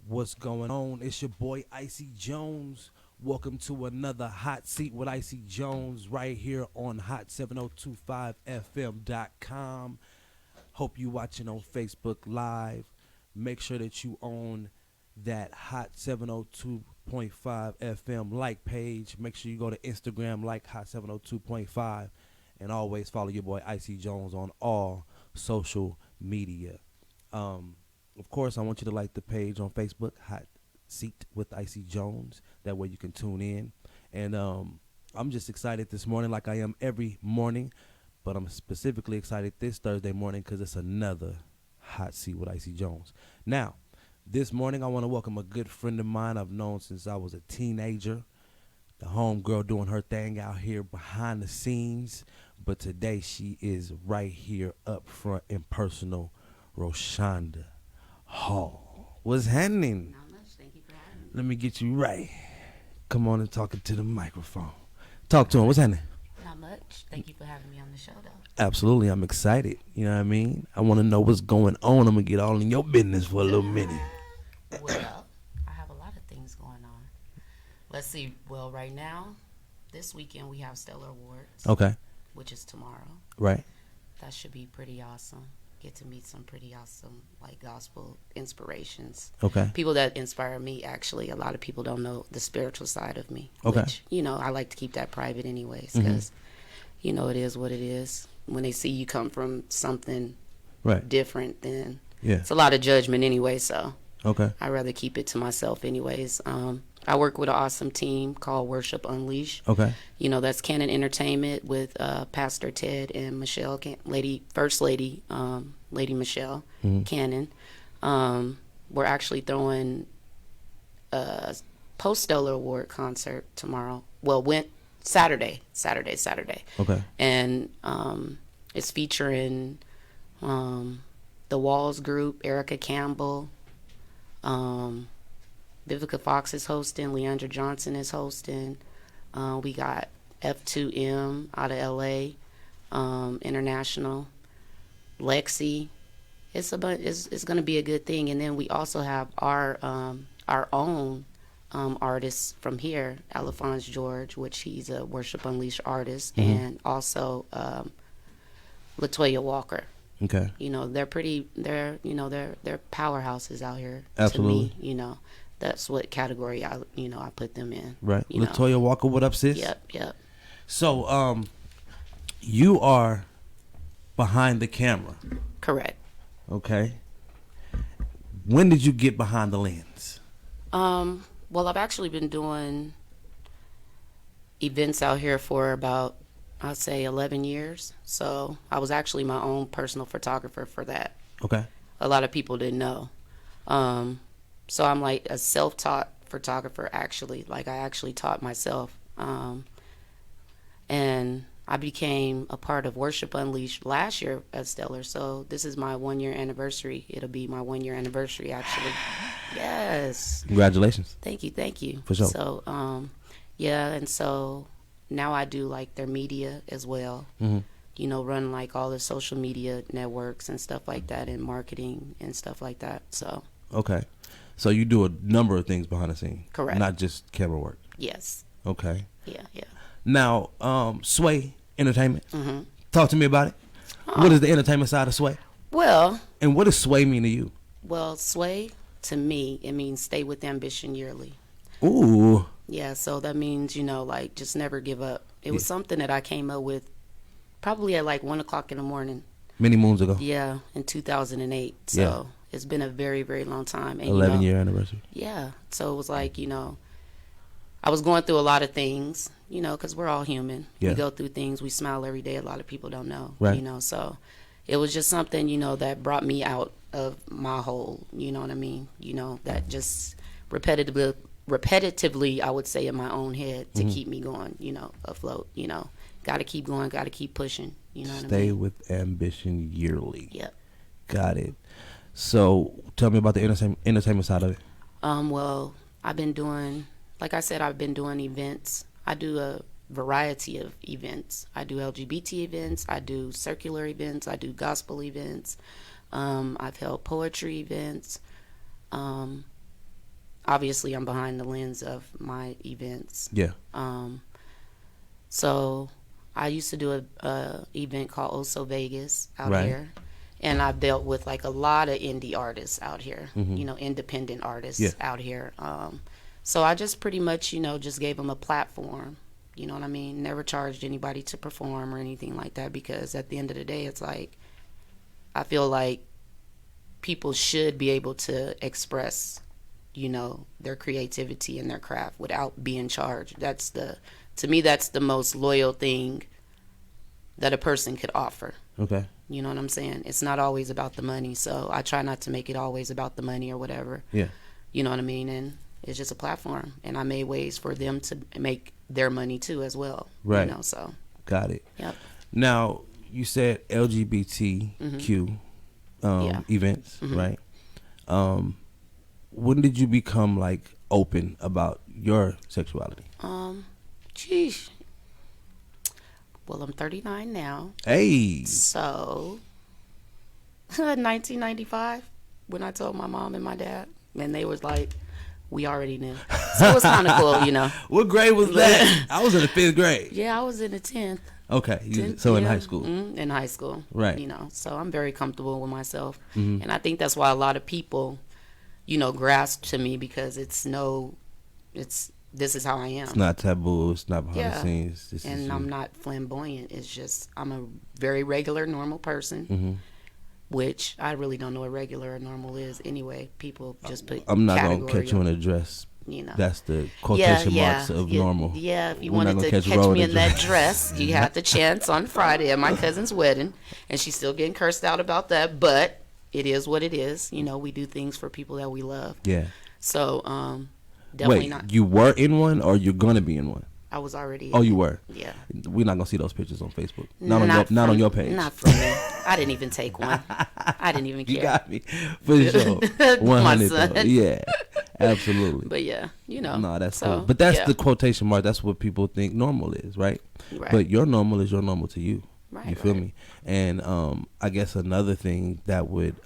What's going on? It's your boy Icy Jones. Welcome to another Hot Seat with Icy Jones right here on hot7025fm.com. Hope you watching on Facebook Live. Make sure that you own that Hot 702.5 FM like page. Make sure you go to Instagram like Hot 702.5 and always follow your boy Icy Jones on all social media. Of course, I want you to like the page on Facebook, Hot Seat with Icy Jones. That way you can tune in. And I'm just excited this morning like I am every morning. But I'm specifically excited this Thursday morning because it's another Hot Seat with Icy Jones. Now, this morning I want to welcome a good friend of mine I've known since I was a teenager. The homegirl doing her thing out here behind the scenes. But today she is right here up front in personal. Roshaunda Hall. What's happening? Not much. Thank you for having me. Let me get you right. Come on and talk into the microphone. Talk to him. What's happening? Not much. Thank you for having me on the show, though. Absolutely. I'm excited. You know what I mean? I want to know what's going on. I'm going to get all in your business for a little minute. Well, I have a lot of things going on. Let's see. Well, right now, this weekend we have Stellar Awards. Okay. Which is tomorrow. Right. That should be pretty awesome. Get to meet some pretty awesome, like, gospel inspirations. Okay. People that inspire me, actually. A lot of people don't know the spiritual side of me. Okay. Which, I like to keep that private anyways, because, it is what it is. When they see you come from something different, then it's a lot of judgment anyway, so I'd rather keep it to myself anyways. I work with an awesome team called Worship Unleashed. Okay. That's Canon Entertainment with Pastor Ted and Michelle, First Lady, Lady Michelle Cannon. We're actually throwing a post-Stellar Award concert tomorrow. Well, Saturday. Okay. And it's featuring the Walls Group, Erica Campbell, Vivica Fox is hosting, Leandra Johnson is hosting. We got F2M out of LA, International, Lexi. It's going to be a good thing. And then we also have our own artists from here, Alphonse George, which he's a Worship Unleashed artist, and also Latoya Walker. Okay. They're they're powerhouses out here. Absolutely. To me, that's what category I put them in. Right. Latoya Walker, what up, sis? Yep. So, you are behind the camera. Correct. Okay. When did you get behind the lens? Well, I've actually been doing events out here for about, I'd say, 11 years. So I was actually my own personal photographer for that. Okay. A lot of people didn't know. So I'm like a self-taught photographer, actually. Like, I actually taught myself. And I became a part of Worship Unleashed last year at Stellar. So this is my 1-year anniversary. It'll be my 1-year anniversary, actually. Yes. Congratulations. Thank you. For sure. So, and so now I do, like, their media as well. Run, like, all the social media networks and stuff like that, and marketing and stuff like that. So. Okay. So you do a number of things behind the scenes. Correct. Not just camera work. Yes. Okay. Yeah. Now, Sway Entertainment. Talk to me about it. What is the entertainment side of Sway? Well. And what does Sway mean to you? Well, Sway, to me, it means stay with ambition yearly. Ooh. Yeah, so that means, like, just never give up. It was something that I came up with probably at like 1 o'clock in the morning. Many moons ago. Yeah, in 2008. So it's been a very, very long time. And, 11-year anniversary. Yeah. So it was like, I was going through a lot of things, because we're all human. Yeah. We go through things. We smile every day. A lot of people don't know, right. So it was just something, that brought me out of my hole, you know what I mean? That just repetitively, I would say, in my own head to keep me going, afloat, Got to keep going, got to keep pushing, what I mean? Stay with ambition yearly. Yep. Got it. So tell me about the entertainment side of it. Well, I've been doing events. I do a variety of events. I do LGBT events. I do circular events. I do gospel events. I've held poetry events. obviously I'm behind the lens of my events. Yeah. So I used to do a event called Also Vegas out Right. here, and I've dealt with like a lot of indie artists out here, Mm-hmm. independent Yeah. artists out here. So I just pretty much, just gave them a platform. You know what I mean? Never charged anybody to perform or anything like that, because at the end of the day, it's like I feel like people should be able to express, their creativity and their craft without being charged. To me, that's the most loyal thing that a person could offer. Okay. You know what I'm saying? It's not always about the money, so I try not to make it always about the money or whatever. Yeah. You know what I mean? And it's just a platform, and I made ways for them to make their money too as well. Right. So. Got it. Yep. Now, you said LGBTQ Yeah. events, right? When did you become like open about your sexuality? Geez. Well, I'm 39 now. Hey. So, 1995, when I told my mom and my dad, and they was like, we already knew. So it was kind of cool, What grade was that? I was in the 5th grade. Yeah, I was in the 10th. Okay. 10th, So in yeah, high school. In high school. Right. So I'm very comfortable with myself. Mhm. And I think that's why a lot of people, grasp to me, because this is how I am. It's not taboo. It's not behind the Yeah. scenes. This is And you. I'm not flamboyant. It's just I'm a very regular, normal person, Mhm. which I really don't know what regular or normal is anyway. People just put I'm not category gonna catch you in a dress. you know. That's the quotation marks of yeah, normal. Yeah, if you We're not wanted gonna to catch catch Ro me in in a that dress, you had the chance on Friday at my cousin's wedding, and she's still getting cursed out about that, but it is what it is. We do things for people that we love. Yeah. So, definitely Wait, not. you were in one or you're gonna be in one? I was already. Oh, you were. Yeah. We're not gonna see those pictures on Facebook. Not Not on from- your page. Not for me. I didn't even take one. I didn't even care. You got me for sure. 100 son. though. Yeah, absolutely. But yeah, No, that's so, cool. But that's yeah. the quotation mark. That's what people think normal is, right? Right. But your normal is your normal to you. Right, You feel right. me? And I guess another thing that would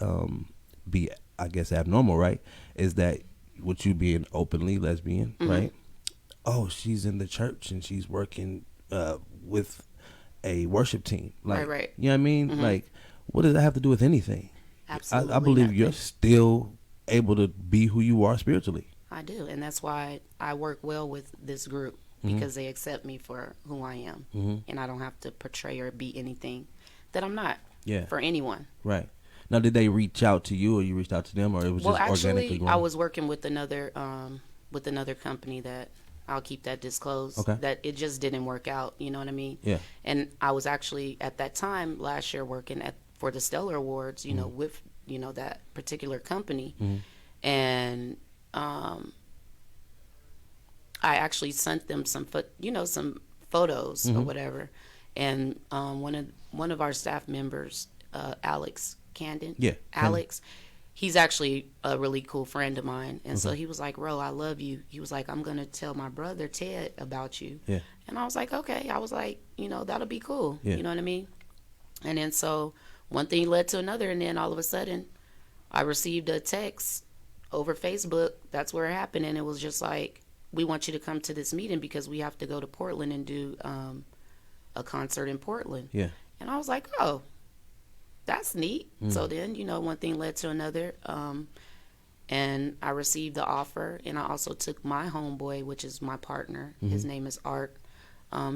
be, I guess, abnormal, right, is that with you being openly lesbian, Mm-hmm. right? Oh, she's in the church and she's working with a worship team. Like, Right. You know what I mean? Like, what does that have to do with anything? Absolutely I believe nothing. you're still able to be who you are spiritually. I do, and that's why I work well with this group, because they accept me for who I am, and I don't have to portray or be anything that I'm not. Yeah. For anyone. Right. Now, did they reach out to you, or you reached out to them, or it was Well, just organically actually, growing? I was working with another company that I'll keep that disclosed. Okay. That it just didn't work out. You know what I mean? Yeah. And I was actually at that time last year working for the Stellar Awards. Mm-hmm. With that particular company, and I actually sent them some photos Mm-hmm. or whatever, and one of our staff members, Alex Candon. Yeah, Alex. He's actually a really cool friend of mine. And so Okay. he was like, Ro, I love you. He was like, I'm going to tell my brother Ted about you. Yeah. And I was like, okay. I was like, that'll be cool. Yeah. You know what I mean? And then so one thing led to another. And then all of a sudden, I received a text over Facebook. That's where it happened. And it was just like, we want you to come to this meeting because we have to go to Portland and do a concert in Portland. Yeah. And I was like, oh, that's neat. So then, one thing led to another. And I received the offer. And I also took my homeboy, which is my partner. His name is Art.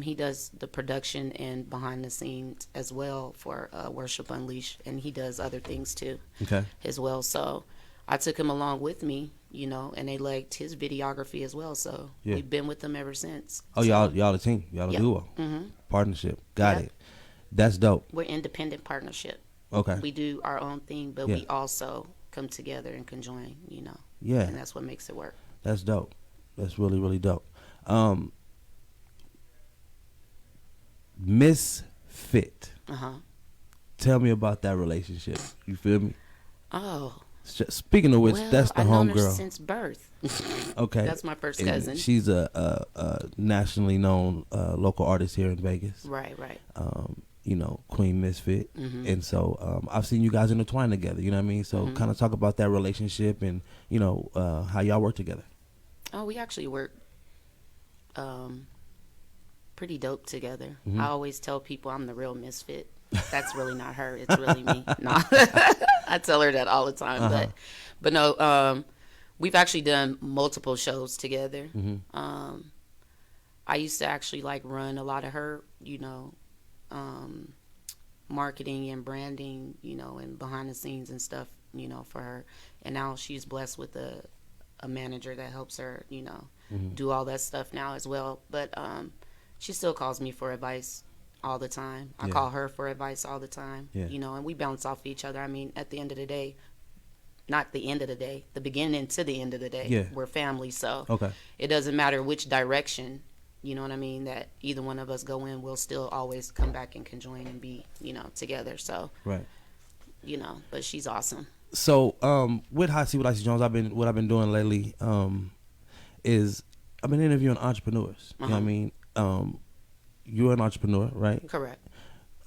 He does the production and behind the scenes as well for Worship Unleashed. And he does other things too Okay. as well. So I took him along with me, and they liked his videography as well. So Yeah. we've been with them ever since. Oh, So y'all a team. Y'all a Yep. duo. Partnership. Got Yep. it. That's dope. we're independent partnership. Okay. We do our own thing, but Yeah. we also come together and conjoin, Yeah. and that's what makes it work. That's dope. That's really, really dope. Misfit. Tell me about that relationship. You feel me? Oh, Speaking of which, well, that's the I've known her homegirl. since birth. Okay. That's my first And cousin. she's a nationally known local artist here in Vegas. Right. Queen Misfit. Mm-hmm. And so I've seen you guys intertwine together, you know what I mean? So kind of talk about that relationship and, how y'all work together. Oh, we actually work um, pretty dope together. Mm-hmm. I always tell people I'm the real misfit. That's really not her. It's really me. No, I tell her that all the time. Uh-huh. But no, we've actually done multiple shows together. Mm-hmm. I used to actually like run a lot of her, um, marketing and branding, and behind the scenes and stuff, for her. And now she's blessed with a manager that helps her, Mm-hmm. do all that stuff now as well. But she still calls me for advice all the time. I Yeah. call her for advice all the time, Yeah. and we bounce off each other. I mean, at the end of the day, not the end of the day, the beginning to the end of the day, Yeah. we're family. So Okay. it doesn't matter which direction, you know what I mean, that either one of us go in, we'll still always come back and conjoin and be, together. So, Right. but she's awesome. So, with Hotseat with Icy Jones, what I've been doing lately, is I've been interviewing entrepreneurs. You know what I mean? You're an entrepreneur, right? Correct.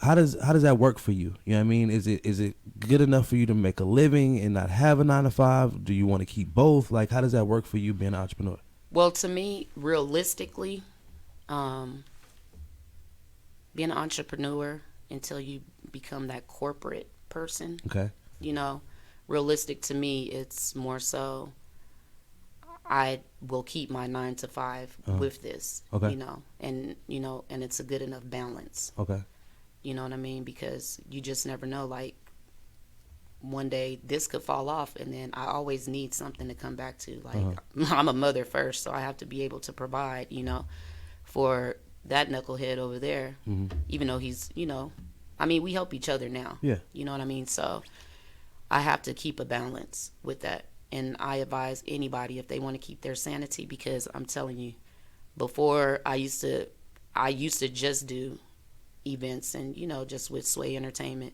How does that work for you? You know what I mean? Is it good enough for you to make a living and not have a 9 to 5? Do you want to keep both? Like, how does that work for you being an entrepreneur? Well, to me, realistically, being an entrepreneur until you become that corporate person, Okay. realistic to me, it's more so I will keep my 9 to 5 with this, Okay. and it's a good enough balance. Okay. You know what I mean? Because you just never know. Like, one day this could fall off, and then I always need something to come back to. Like, I'm a mother first, so I have to be able to provide, for that knucklehead over there. Mm-hmm. Even though he's, I mean, we help each other now. Yeah. You know what I mean? So I have to keep a balance with that. And I advise anybody if they want to keep their sanity, because I'm telling you, before I used to just do events and, just with Sway Entertainment.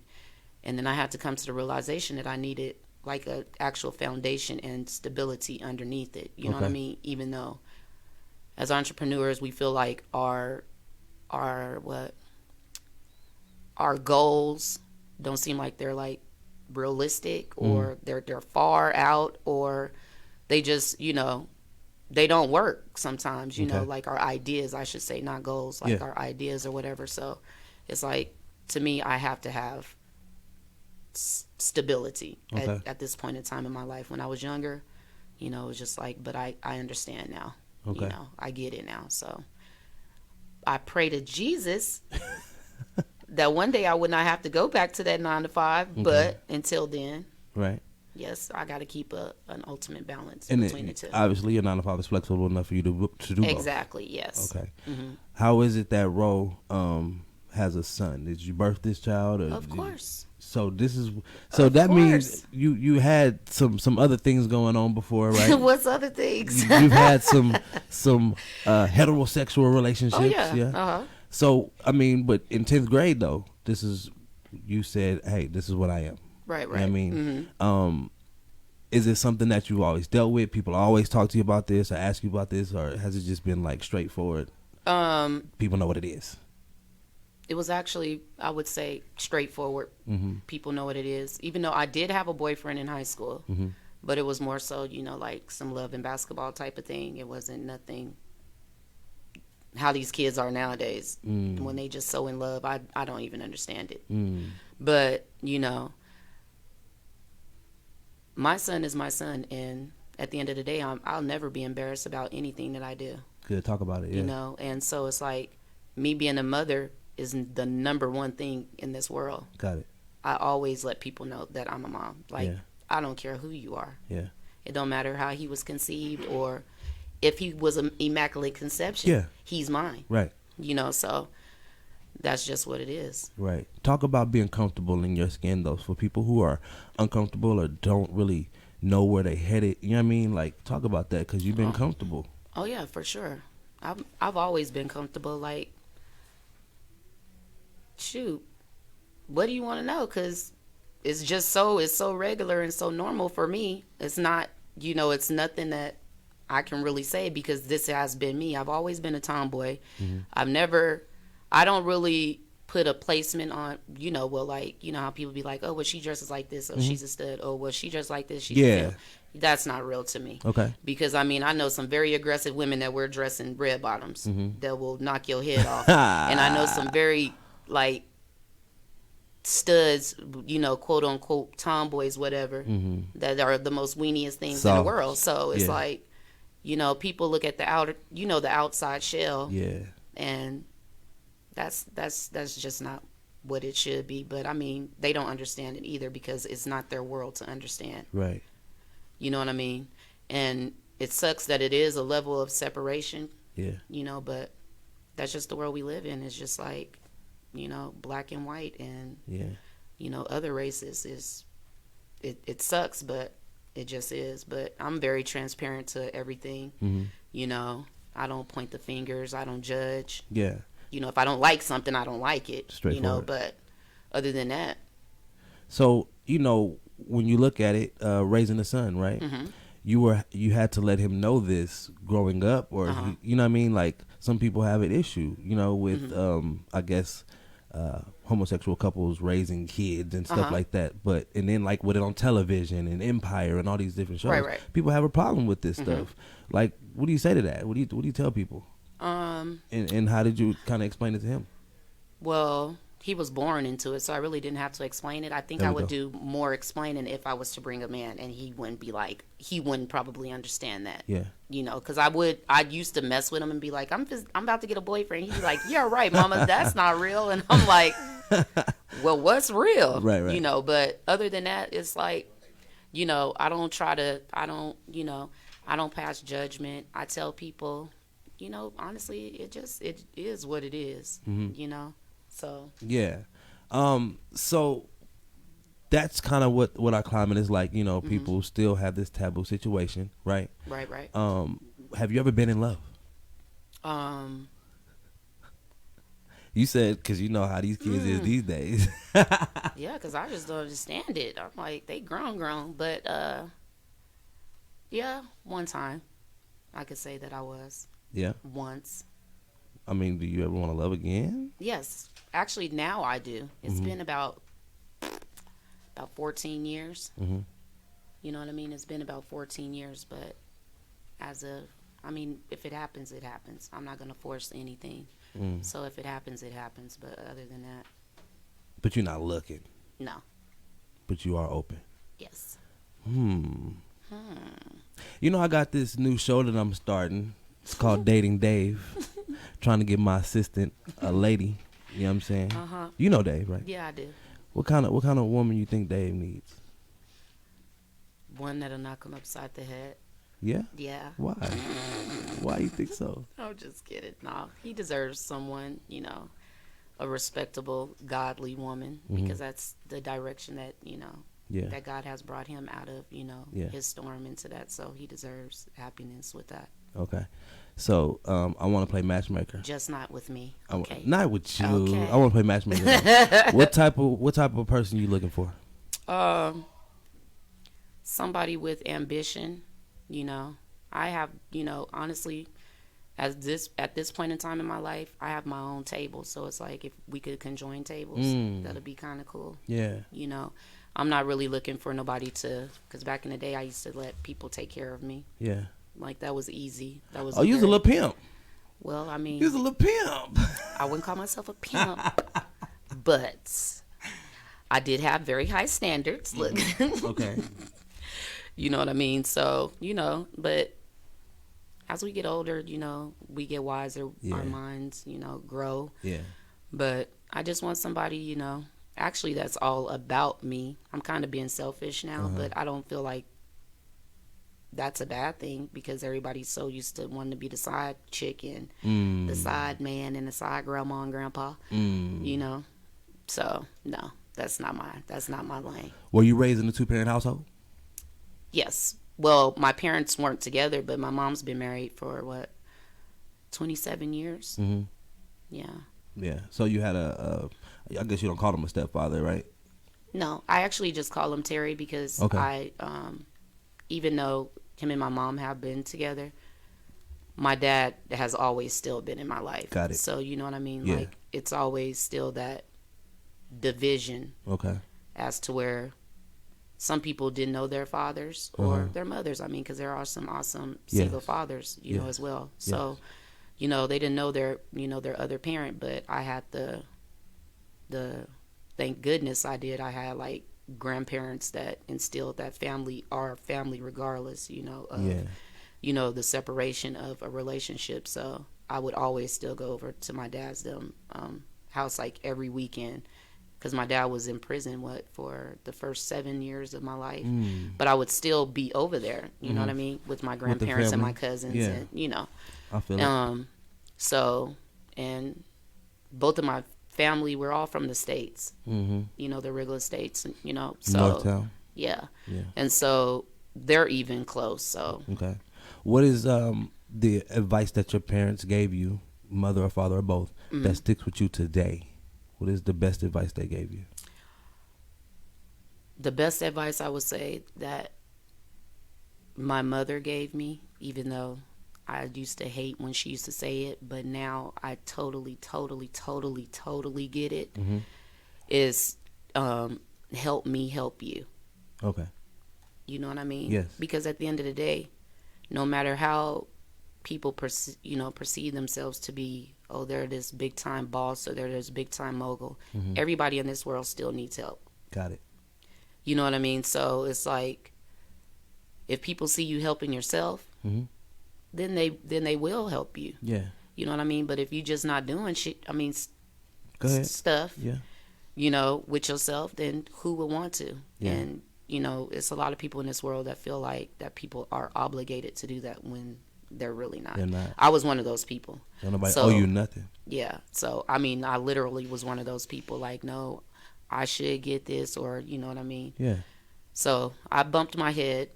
And then I had to come to the realization that I needed like a actual foundation and stability underneath it. You know what I mean? Even though as entrepreneurs, we feel like our goals don't seem like they're like realistic, or they're far out, or they just, they don't work sometimes, like our ideas, I should say, not goals, like our ideas or whatever. So it's like, to me, I have to have stability at this point in time in my life. When I was younger, it was just like, but I understand now. I get it now. So I pray to Jesus that one day I would not have to go back to that 9 to 5, but until then, right. Yes, I got to keep an ultimate balance And between the two. Obviously, your 9 to 5 is flexible enough for you to do both. Exactly. Yes. Okay. Mm-hmm. How is it that Ro has a son? Did you birth this child? Or Of course. That means you had some other things going on before, right? What's other things? You've had some heterosexual relationships. Oh yeah. Yeah. So I mean, but in 10th grade though, you said, hey, this is what I am. Right. You know what I mean, is it something that you've always dealt with? People always talk to you about this or ask you about this, or has it just been like straightforward? People know what it is. It was actually, I would say, straightforward. Mm-hmm. People know what it is. Even though I did have a boyfriend in high school, Mm-hmm. but it was more so, like some love and basketball type of thing. It wasn't nothing how these kids are nowadays when they just so in love. I don't even understand it. But, my son is my son, and at the end of the day, I'll never be embarrassed about anything that I do. Good, talk about it. Yeah. And so it's like, me being a mother is the number one thing in this world. Got it. I always let people know that I'm a mom. Like, I don't care who you are. Yeah. It don't matter how he was conceived, or if he was an immaculate conception. Yeah. He's mine. Right. So that's just what it is. Right. Talk about being comfortable in your skin, though, for people who are uncomfortable or don't really know where they headed. You know what I mean? Like, talk about that, because you've been comfortable. Oh yeah, for sure. I've always been comfortable. Like, shoot, what do you want to know? Because it's so regular and so normal for me. It's not, it's nothing that I can really say, because this has been me. I've always been a tomboy. I don't really put a placement on, well, like, how people be like, oh, well, she dresses like this, oh, she's a stud, oh, well, she dresses like this, she's a film. That's not real to me. Okay. Because, I know some very aggressive women that wear dressing red bottoms that will knock your head off. And I know some very, like, studs, quote unquote tomboys, whatever, that are the most weeniest things in the world. So it's like, people look at the outer, the outside shell. Yeah. And that's just not what it should be. But they don't understand it either because it's not their world to understand. Right. You know what I mean? And it sucks that it is a level of separation. Yeah. But that's just the world we live in. It's just like, black and white, and other races is it sucks, but it just is. But I'm very transparent to everything. I don't point the fingers, I don't judge. Yeah. If I don't like something, I don't like it. Straightforward. But other than that. So, when you look at it, raising a son, right? You had to let him know this growing up, or you know what I mean? Like, some people have an issue, with I guess homosexual couples raising kids and stuff like that. And then, like, with it on television and Empire and all these different shows, right. people have a problem with this stuff. Like, what do you say to that? What do you tell people? And how did you kind of explain it to him? Well, he was born into it, so I really didn't have to explain it. I think I would do more explaining if I was to bring him in, and he wouldn't probably understand that. Yeah. Because I used to mess with him and be like, I'm about to get a boyfriend. He'd be like, yeah, right, mama, that's not real. And I'm like, well, what's real? Right. But other than that, it's like, I don't pass judgment. I tell people, honestly, it is what it is, So yeah, so that's kind of what our climate is like. People still have this taboo situation, right? Right. Have you ever been in love? You said because you know how these kids is these days. Yeah, because I just don't understand it. I'm like, they grown, but yeah, one time I could say that I was. Yeah. Once. Do you ever want to love again? Yes. Actually, now I do. It's been about 14 years. You know what I mean? It's been about 14 years, but if it happens, it happens. I'm not going to force anything. So if it happens, it happens. But other than that. But you're not looking? No. But you are open? Yes. I got this new show that I'm starting. It's called Dating Dave. Trying to get my assistant a lady. You know what I'm saying? You know Dave, right? Yeah, I do. What kind of woman you think Dave needs? One that'll knock him upside the head. Yeah? Yeah. Why? Why you think so? I'm just kidding. No, he deserves someone, a respectable, godly woman, because that's the direction that, that God has brought him out of, his storm into that. So he deserves happiness with that. Okay. So, I want to play matchmaker. Just not with me. Okay. Not with you. Okay. I want to play matchmaker. What type of person you looking for? Somebody with ambition. I have, honestly, at this point in time in my life, I have my own table. So it's like if we could conjoin tables, that'd be kind of cool. Yeah. I'm not really looking for nobody because back in the day, I used to let people take care of me. Yeah. Like, that was easy. That was. Oh, you was a little pimp. Well, you was a little pimp. I wouldn't call myself a pimp, but I did have very high standards. Look. Okay. You know what I mean? So, but as we get older, we get wiser. Yeah. Our minds, grow. Yeah. But I just want somebody, actually that's all about me. I'm kind of being selfish now, but I don't feel like that's a bad thing because everybody's so used to wanting to be the side chick and the side man and the side grandma and grandpa, So, no, that's not my lane. Were you raised in a 2-parent household? Yes. Well, my parents weren't together, but my mom's been married for 27 years. Yeah. Yeah. So you had I guess you don't call him a stepfather, right? No, I actually just call him Terry because I, even though him and my mom have been together, my dad has always still been in my life. Got it. So you know what I mean? Yeah. Like it's always still that division Okay. as to where some people didn't know their fathers or their mothers. I mean, because there are some awesome single Yes. fathers, you know, Yes. as well. Yes. So, you know, they didn't know their other parent, but I had the thank goodness I did. I had like grandparents that instilled that family are family regardless, you know, of Yeah. the separation of a relationship. So I would always still go over to my dad's house like every weekend because my dad was in prison for the first 7 years of my life, but I would still be over there, you know what I mean, with my With the grandparents and my family. cousins. Yeah. And I feel it. so, and both of my family were all from the States, the regular States, so Northtown. yeah. Yeah. And so they're even close. So Okay. What is the advice that your parents gave you, mother or father or both, that sticks with you today? What is the best advice they gave you? the best advice I would say that my mother gave me, even though I used to hate when she used to say it, but now I totally, totally, totally, totally get it, is help me help you. Okay. You know what I mean? Yes. Because at the end of the day, no matter how people perceive themselves to be, oh, they're this big time boss or they're this big time mogul, everybody in this world still needs help. Got it. You know what I mean? So it's like if people see you helping yourself, then they will help you. Yeah. You know what I mean? But if you just not doing shit, I mean, Go ahead. stuff, Yeah. with yourself, then who would want to? Yeah. And it's a lot of people in this world that feel like that people are obligated to do that when they're really not. They're not. I was one of those people. Don't nobody So- owe you nothing. Yeah. So I mean, I literally was one of those people. Like, no, I should get this, or you know what I mean. Yeah. So I bumped my head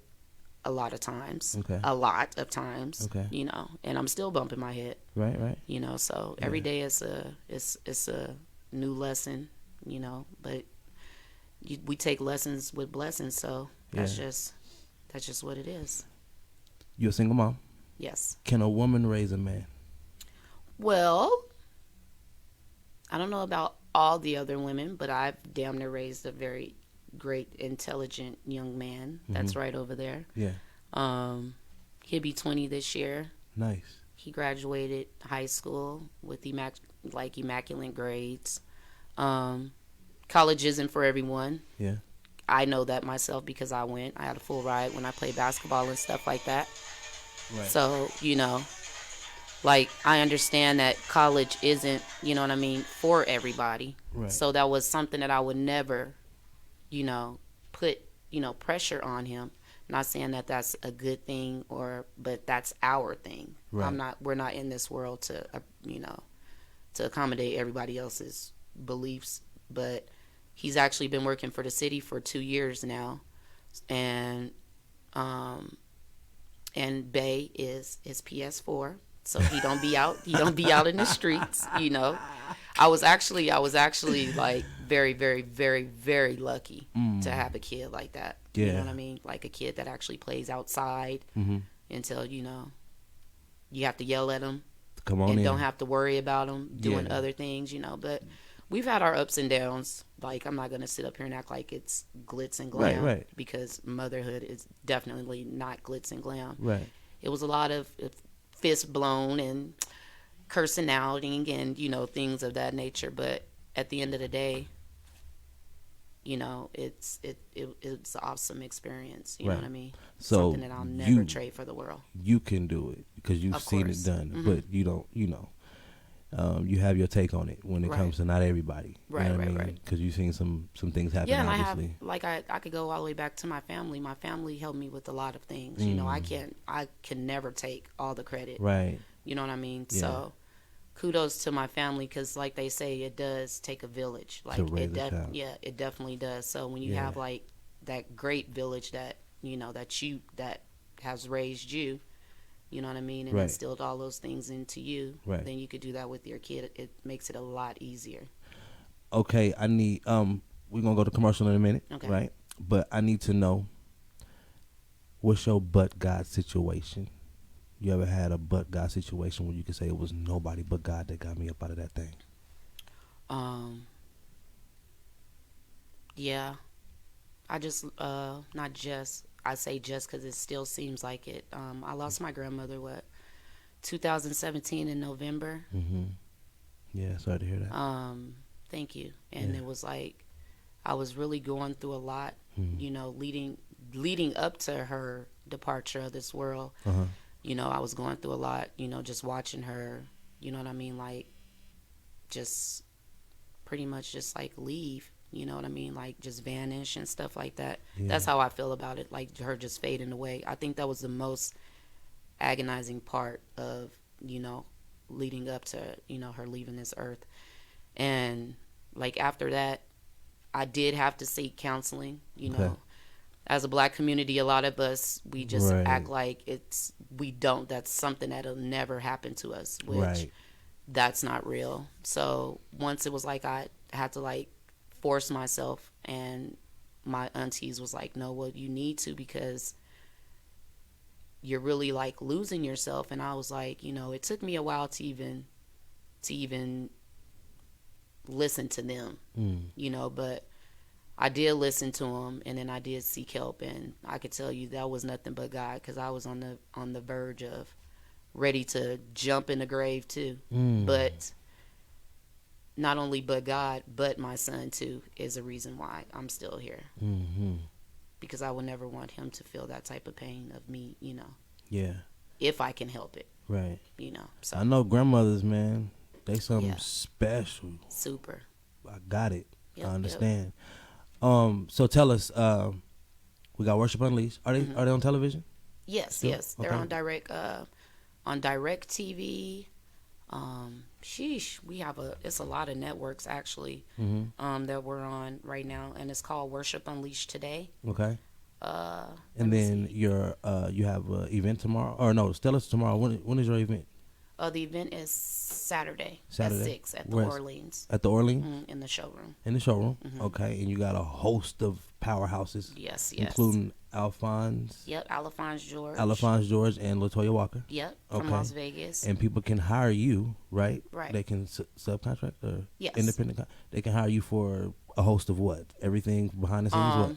a lot of times. Okay. A lot of times. Okay. And I'm still bumping my head. Right. Right. So every day it's a new lesson. But we take lessons with blessings. So that's Yeah. just what it is. You're a single mom. Yes. Can a woman raise a man? Well, I don't know about all the other women, but I've damn near raised a very great, intelligent young man that's right over there. Yeah. He'll be 20 this year. Nice. He graduated high school with immaculate grades. College isn't for everyone. Yeah. I know that myself because I had a full ride when I played basketball and stuff like that. Right. So, I understand that college isn't, you know what I mean, for everybody. Right. So that was something that I would never, put, pressure on him. Not saying that that's a good thing but that's our thing. Right. We're not in this world to, to accommodate everybody else's beliefs, but he's actually been working for the city for 2 years now. And Bay is his PS4. So he don't be out in the streets, I was actually like very, very, very, very lucky to have a kid like that. Yeah. You know what I mean? Like a kid that actually plays outside until, you have to yell at him Come on and in. don't have to worry about him doing Yeah. other things, but we've had our ups and downs. Like, I'm not going to sit up here and act like it's glitz and glam. Right. Because motherhood is definitely not glitz and glam. Right. It was a lot of fists blown and cursing out and things of that nature. But at the end of the day, it's an awesome experience. You know Right. what I mean? So something that I'll never you- trade for the world. You can do it because you've Of seen course. it done, Mhm. but you don't. You have your take on it when it Right. comes to not everybody. Right, right, right. Because you've seen some things happen. Yeah, and obviously. I could go all the way back to my family. My family helped me with a lot of things. I can never take all the credit. Right. You know what I mean? Yeah. So kudos to my family because, like they say, it does take a village. Like To raise a child. yeah, it definitely does. So when you Yeah. have like that great village that that has raised you, you know what I mean, and Right. instilled all those things into you, Right. then you could do that with your kid. It makes it a lot easier. Okay, I need. We're gonna go to commercial in a minute, Okay. right? But I need to know what's your but God situation. You ever had a but God situation where you could say it was nobody but God that got me up out of that thing? Um, yeah, I just not just I say just because it still seems like it. I lost my grandmother 2017 in November. Mm-hmm. Yeah, sorry to hear that. Thank you. And Yeah. it was like I was really going through a lot, Mm-hmm. you know, leading up to her departure of this world. Uh-huh. You know, I was going through a lot, you know, just watching her, you know what I mean, like just pretty much just like leave, you know what I mean, like just vanish and stuff like that. Yeah. That's how I feel about it, like her just fading away. I think that was the most agonizing part of, you know, leading up to, you know, her leaving this earth. And like after that, I did have to seek counseling, you Okay. know. As a black community, a lot of us, we just Right. act like we don't, that's something that'll never happen to us, which Right. that's not real. So once it was like I had to like force myself, and my aunties was like, no, well, you need to, because you're really like losing yourself. And I was like, you know, it took me a while to even listen to them, you know, but I did listen to them, and then I did seek help, and I could tell you that was nothing but God, because I was on the verge of ready to jump in the grave too. But not only but God, but my son too is a reason why I'm still here. Mm-hmm. Because I would never want him to feel that type of pain of me, you know. Yeah. If I can help it, Right. you know. So I know grandmothers, man. They something Yeah. special. super. I got it. Yep, I yep. understand. So tell us, we got Worship Unleashed. Are they on television? Yes, Still? yes. They're Okay. on direct TV. Sheesh, we have it's a lot of networks actually, that we're on right now, and it's called Worship Unleashed Today. Okay. Let And me then see. you have an event tomorrow, or no? Tell us tomorrow. When is your event? The event is Saturday Saturday. at 6 at the Where's- Orleans, At the Orleans, in the showroom. in the showroom. Okay. And you got a host of powerhouses, Yes, yes. including Alphonse Alphonse George. and Latoya Walker. Yep, from Okay. Las Vegas. And people can hire you, right? Right. They can subcontract or Yes. independent. They can hire you for a host of what? Everything behind the scenes. What?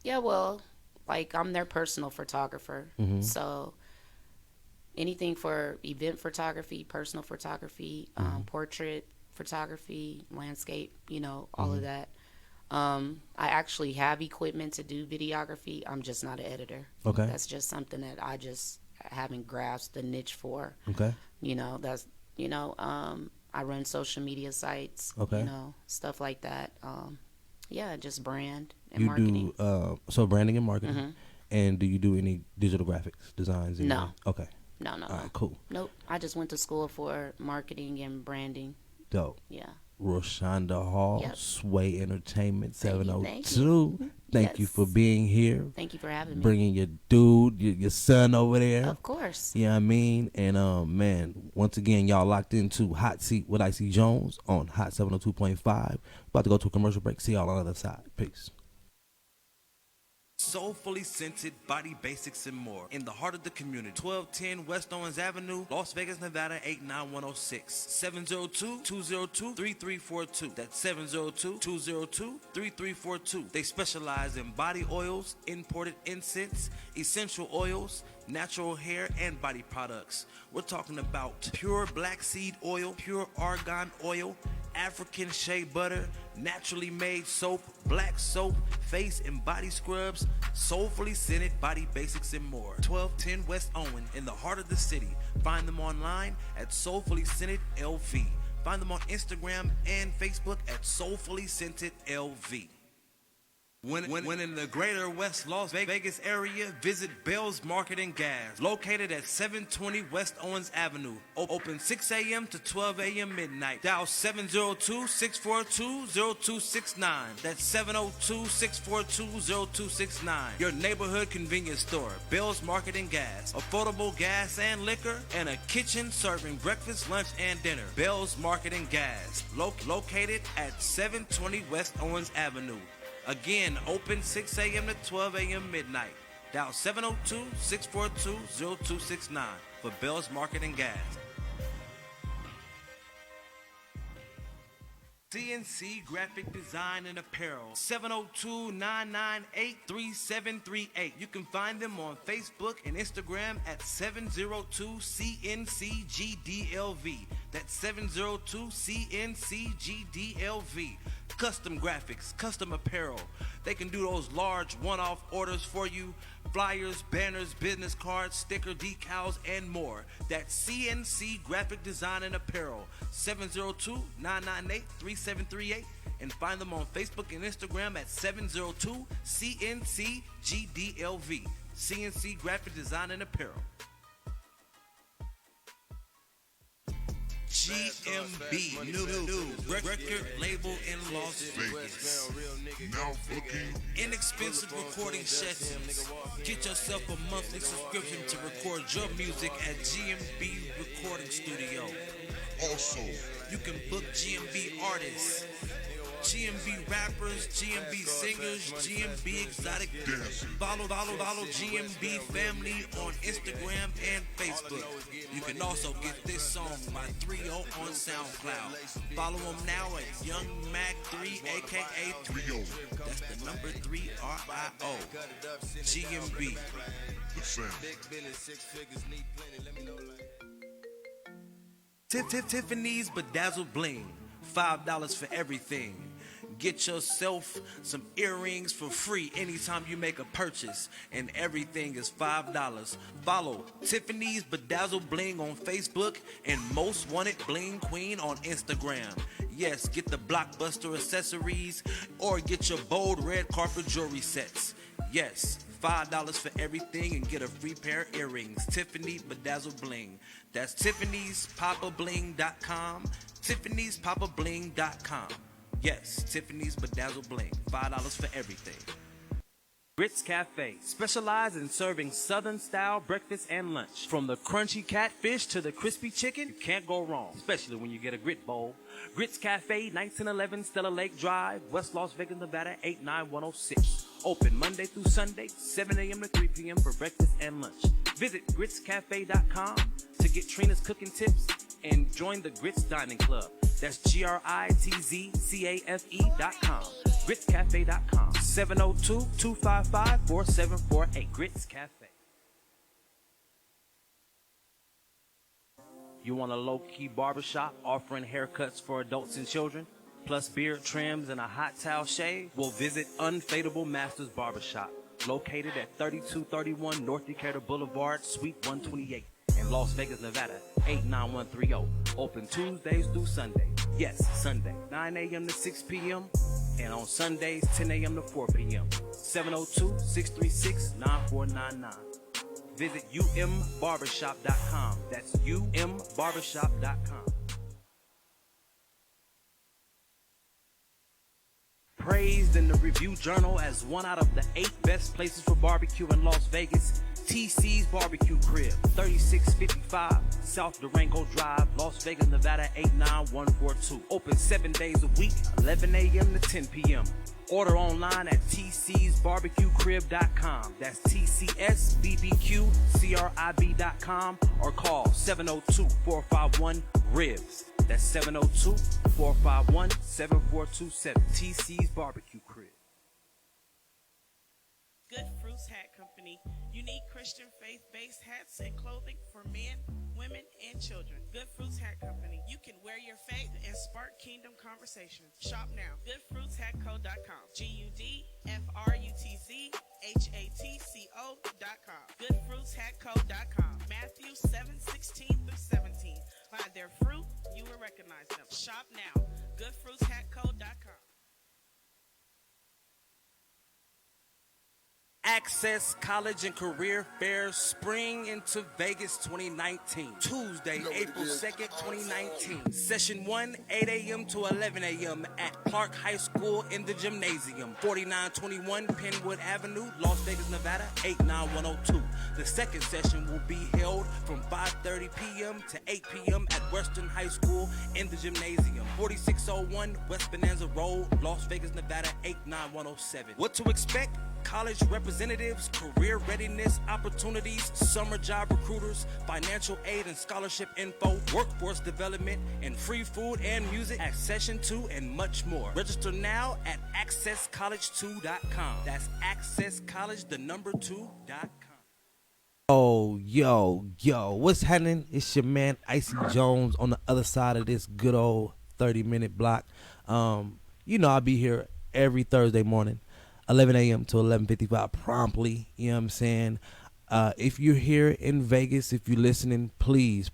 Yeah, well, like I'm their personal photographer. So anything for event photography, personal photography, portrait photography, landscape, you know, all of that. I actually have equipment to do videography. I'm just not an editor. Okay. That's just something that I just haven't grasped the niche for. Okay. You know, that's, you know, I run social media sites, Okay. you know, stuff like that. Yeah, just brand and You marketing. do so branding and marketing. And do you do any digital graphics designs? No. Okay. No. All right. Cool. Nope. I just went to school for marketing and branding. Dope. Yeah. Roshaunda Hall, Yep. Sway Entertainment, Thank you, 702. Thank you Yes. for being here. Thank you for having me. Bringing your dude, your son over there. Of course. You know what I mean? And man, once again, y'all locked into Hot Seat with Icy Jones on Hot 702.5. About to go to a commercial break. See y'all on the other side. Peace. Soulfully scented body basics and more in the heart of the community. 1210 West Owens Avenue, Las Vegas, Nevada 89106. 702-202-3342. That's 702-202-3342. They specialize in body oils, imported incense, essential oils, natural hair and body products. We're talking about pure black seed oil, pure argan oil, African shea butter, naturally made soap, black soap, face and body scrubs, soulfully scented body basics and more. 1210 West Owen in the heart of the city. Find them online at Soulfully Scented LV. Find them on Instagram and Facebook at Soulfully Scented LV. When in the greater West Las Vegas area, visit Bell's Market and Gas, located at 720 West Owens Avenue. Open 6 a.m. to 12 a.m. midnight. Dial 702-642-0269. That's 702-642-0269. Your neighborhood convenience store, Bell's Market and Gas. Affordable gas and liquor, and a kitchen serving breakfast, lunch, and dinner. Bell's Market and Gas, located at 720 West Owens Avenue. Again, open 6 a.m. to 12 a.m. midnight. Dial 702-642-0269 for Bell's Market and Gas. CNC Graphic Design and Apparel, 702-998-3738. You can find them on Facebook and Instagram at 702-CNCGDLV. That's 702-CNCGDLV. Custom graphics, custom apparel. They can do those large one-off orders for you. Flyers, banners, business cards, sticker decals, and more. That's CNC Graphic Design and Apparel, 702-998-3738. And find them on Facebook and Instagram at 702-CNCGDLV. CNC Graphic Design and Apparel. GMB, new record label in Las Vegas. Now booking Inexpensive recording sessions. Get yourself a monthly subscription to record your music at GMB Recording Studio. also You can book GMB artists, GMB rappers, GMB singers, GMB exotic dancing. Follow GMB family on Instagram and Facebook. You can also get this song by 3-0 on SoundCloud. Follow them now at Young Mac 3, aka 3-0, That's the number 3 RIO. GMB. the sound. Tiffany's Bedazzled Bling. $5 for everything. Get yourself some earrings for free anytime you make a purchase, and everything is $5. Follow Tiffany's Bedazzled Bling on Facebook and Most Wanted Bling Queen on Instagram. Yes, get the blockbuster accessories or get your bold red carpet jewelry sets. Yes, $5 for everything and get a free pair of earrings. Tiffany Bedazzled Bling. That's Tiffany'sPapaBling.com. Tiffany'sPapaBling.com. Yes, Tiffany's Bedazzled Bling. $5 for everything. Grits Cafe, specialized in serving Southern-style breakfast and lunch. From the crunchy catfish to the crispy chicken, you can't go wrong, especially when you get a grit bowl. Grits Cafe, 1911 Stella Lake Drive, West Las Vegas, Nevada, 89106. Open Monday through Sunday, 7 a.m. to 3 p.m. for breakfast and lunch. Visit gritscafe.com to get Trina's cooking tips and join the Grits Dining Club. That's GRITZCAFE.com. GritsCafe.com. 702-255-4748. Grits Cafe. You want a low-key barbershop offering haircuts for adults and children, plus beard trims and a hot towel shave? Well, visit Unfadable Masters Barbershop, located at 3231 North Decatur Boulevard, Suite 128. In Las Vegas, Nevada, 89130. Open Tuesdays through Sunday. Yes, Sunday, 9 a.m. to 6 p.m. And on Sundays, 10 a.m. to 4 p.m. 702-636-9499. Visit umbarbershop.com. That's umbarbershop.com. Praised in the Review Journal as one out of the 8 best places for barbecue in Las Vegas, TC's Barbecue Crib, 3655 South Durango Drive, Las Vegas, Nevada, 89142. Open 7 days a week, 11 a.m. to 10 p.m. Order online at tcsbarbecuecrib.com. That's tcsbbqcrib.com or call 702-451-RIBS. That's 702-451-7427. TC's Barbecue Crib. Good Fruits Hat Company. Unique Christian faith-based hats and clothing for men, women, and children. Good Fruits Hat Company. You can wear your faith and spark kingdom conversations. Shop now. GoodFruitsHatCo.com. GoodFruitsHatCo.com. GoodFruitsHatCo.com. Matthew 7:16-17. By their fruit, you will recognize them. Shop now. GoodFruitsHatCo.com. Access College and Career Fair Spring into Vegas 2019. Tuesday, April 2nd, 2019. Session 1, 8 a.m. to 11 a.m. at Clark High School in the gymnasium. 4921 Penwood Avenue, Las Vegas, Nevada, 89102. The second session will be held from 5:30 p.m. to 8 p.m. at Western High School in the gymnasium. 4601 West Bonanza Road, Las Vegas, Nevada, 89107. What to expect? college representatives, career readiness opportunities, summer job recruiters, financial aid and scholarship info, workforce development, and free food and music, accession to, and much more. Register now at accesscollege2.com. That's accesscollege2.com. Oh, yo, what's happening? It's your man Icy Jones on the other side of this good old 30-minute block. I'll be here every Thursday morning, 11 a.m. to 11:55 promptly. You know what I'm saying? If you're here in Vegas, if you're listening, please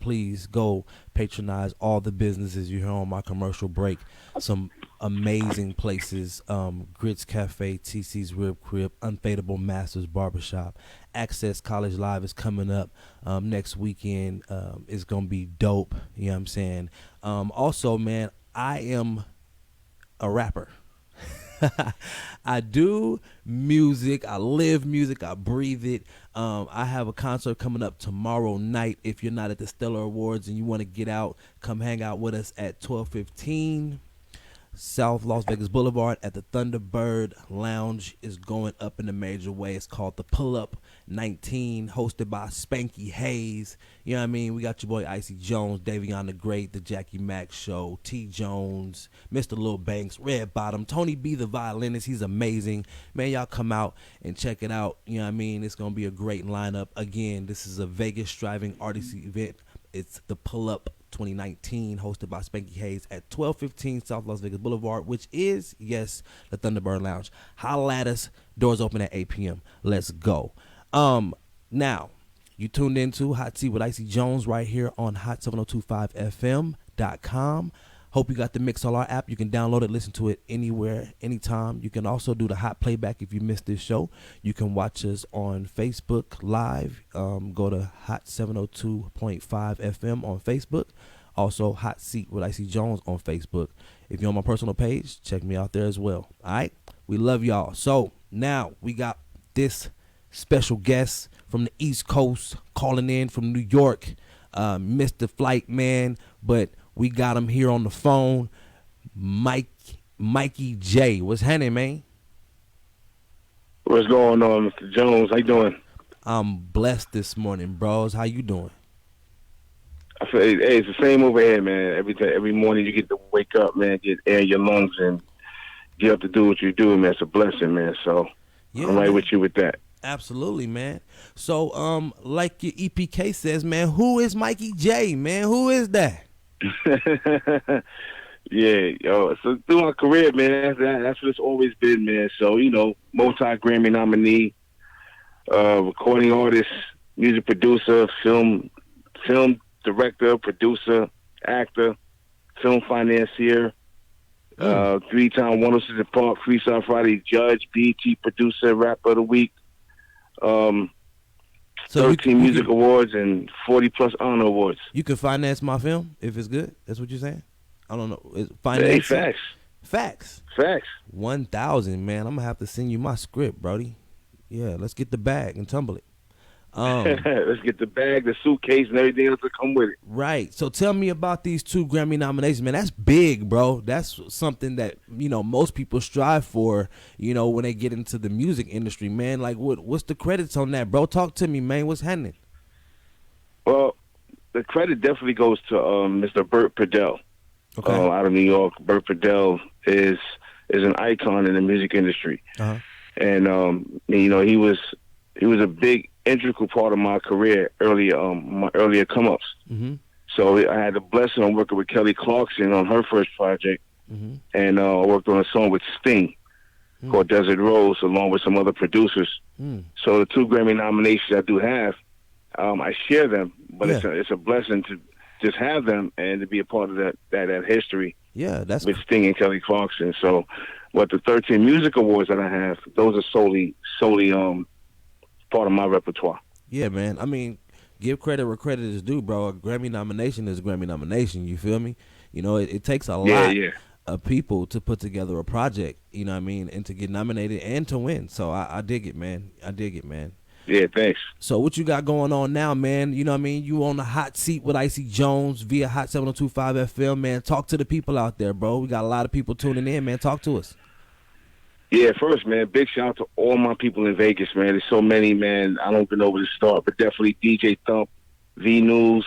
go patronize all the businesses you hear on my commercial break. Some amazing places, Grits Cafe, TC's Rib Crib, Unfadable Masters Barbershop. Access College Live is coming up next weekend. It's going to be dope. You know what I'm saying? Also, man, I am a rapper. I do music. I live music. I breathe it. I have a concert coming up tomorrow night. If you're not at the Stellar Awards and you want to get out, come hang out with us at 1215 South Las Vegas Boulevard at the Thunderbird Lounge. Is going up in a major way. It's called the Pull Up 19, hosted by Spanky Hayes. You know what I mean? We got your boy Icy Jones, Davion the Great, the Jackie Mack Show, T Jones, Mr. Lil Banks, Red Bottom, Tony B the violinist. He's amazing. Man, y'all come out and check it out. You know what I mean? It's going to be a great lineup. Again, this is a Vegas Striving Artist event. It's the Pull Up 2019, hosted by Spanky Hayes at 1215 South Las Vegas Boulevard, which is, yes, the Thunderbird Lounge. Holla at us. Doors open at 8 p.m. Let's go. Now, you tuned into Hot Seat with Icy Jones right here on hot7025fm.com. Hope you got the Mixlr app. You can download it, listen to it anywhere, anytime. You can also do the hot playback if you missed this show. You can watch us on Facebook Live. Go to hot702.5 FM on Facebook. Also, Hot Seat with Icy Jones on Facebook. If you're on my personal page, check me out there as well. All right? We love y'all. So, now we got this special guest from the East Coast calling in from New York. Missed the flight, man, but we got him here on the phone. Mikey J. What's happening, man? What's going on, Mr. Jones? How you doing? I'm blessed this morning, bros. How you doing? I feel it's the same over here, man. Every morning you get to wake up, man, get air in your lungs and get up to do what you do, man. It's a blessing, man. So yeah, I'm right man. with you with that. Absolutely, man. So, like your EPK says, man, who is Mikey J, man? Who is that? Yeah, yo. So through my career, man, that's what it's always been, man. So, multi-Grammy nominee, recording artist, music producer, film director, producer, actor, film financier, 3-time 106 Park Freestyle Friday judge, BET producer, rapper of the week, 13 music awards and 40+ honor awards. You can finance my film if it's good. That's what you're saying? I don't know. Hey, facts. Facts. 1,000, man. I'm gonna have to send you my script, Brody. Yeah, let's get the bag and tumble it. Let's get the bag, the suitcase, and everything else that come with it. Right. So tell me about these 2 Grammy nominations, man. That's big, bro. That's something that, most people strive for, when they get into the music industry, man. Like, what's the credits on that, bro? Talk to me, man. What's happening? Well, the credit definitely goes to Mr. Burt Purdell, out of New York. Burt Purdell is an icon in the music industry. Uh-huh. And, he was a big, integral part of my career my earlier come-ups. Mm-hmm. So I had the blessing of working with Kelly Clarkson on her first project, mm-hmm. and I worked on a song with Sting called Desert Rose, along with some other producers. So the 2 Grammy nominations I do have, I share them, but it's a blessing to just have them and to be a part of that history. Yeah, that's with Sting and Kelly Clarkson. So, the 13 music awards that I have, those are solely part of my repertoire. Yeah, man. I mean, give credit where credit is due, bro. A Grammy nomination is a Grammy nomination. You feel me? It takes a lot of people to put together a project, you know what I mean, and to get nominated and to win. So I dig it, man. Yeah, thanks. So what you got going on now, man? You know what I mean? You on the Hot Seat with Icy Jones via Hot 7025 FM, man. Talk to the people out there, bro. We got a lot of people tuning in, man. Talk to us. Yeah, first, man, big shout out to all my people in Vegas, man. There's so many, man. I don't even know where to start, but definitely DJ Thump, V News,